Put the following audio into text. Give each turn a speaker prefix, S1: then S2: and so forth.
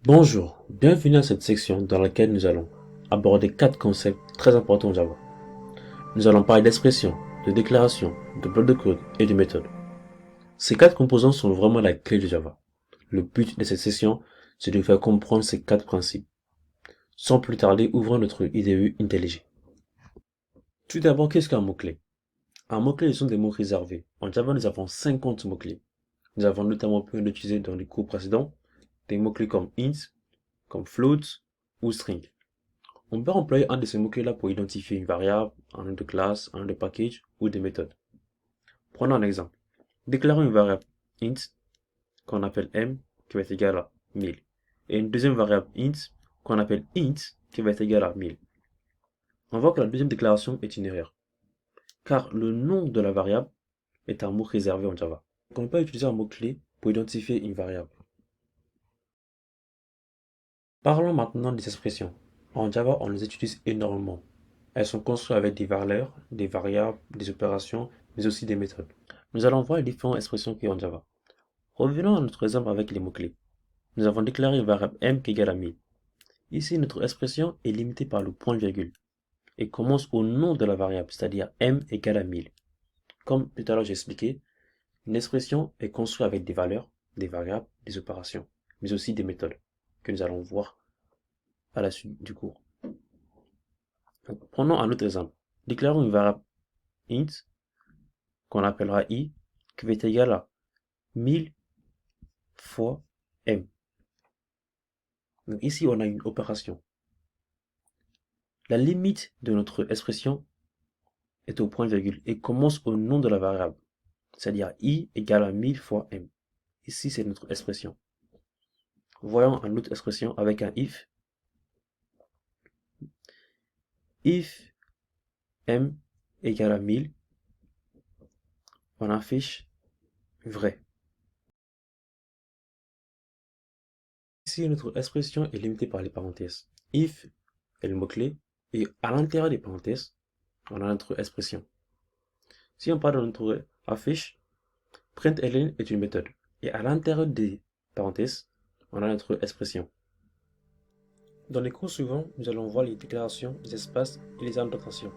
S1: Bonjour, bienvenue à cette section dans laquelle nous allons aborder 4 concepts très importants en Java. Nous allons parler d'expression, de déclaration, de bloc de code et de méthode. Ces 4 composants sont vraiment la clé de Java. Le but de cette session, c'est de faire comprendre ces 4 principes. Sans plus tarder, ouvrons notre IDE IntelliJ. Tout d'abord, qu'est-ce qu'un mot-clé? Un mot-clé, ce sont des mots réservés. En Java, nous avons 50 mots-clés. Nous avons notamment pu en utiliser dans les cours précédents, des mots-clés comme int, comme float ou string. On peut employer un de ces mots-clés-là pour identifier une variable, un nom de classe, un nom de package ou des méthodes. Prenons un exemple. Déclarons une variable int qu'on appelle m qui va être égale à 1000 et une deuxième variable int qu'on appelle int qui va être égale à 1000. On voit que la deuxième déclaration est une erreur car le nom de la variable est un mot réservé en Java. Donc on peut utiliser un mot-clé pour identifier une variable. Parlons maintenant des expressions. En Java, on les utilise énormément. Elles sont construites avec des valeurs, des variables, des opérations, mais aussi des méthodes. Nous allons voir les différentes expressions qu'il y a en Java. Revenons à notre exemple avec les mots-clés. Nous avons déclaré une variable m qui est égale à 1000. Ici, notre expression est limitée par le point-virgule et commence au nom de la variable, c'est-à-dire m égale à 1000. Comme tout à l'heure j'ai expliqué, une expression est construite avec des valeurs, des variables, des opérations, mais aussi des méthodes que nous allons voir à la suite du cours. Donc, prenons un autre exemple. Déclarons une variable int qu'on appellera i qui va être égal à 1000 fois m. Donc ici, on a une opération. La limite de notre expression est au point-virgule et commence au nom de la variable, c'est-à-dire i égale à 1000 fois m. Ici, c'est notre expression. Voyons une autre expression avec un if. If m égale à 1000, on affiche vrai. Ici, notre expression est limitée par les parenthèses. If est le mot-clé et à l'intérieur des parenthèses, on a notre expression. Si on parle de notre affiche, println est une méthode. Et à l'intérieur des parenthèses, on a notre expression. Dans les cours suivants, nous allons voir les déclarations, les espaces et les annotations.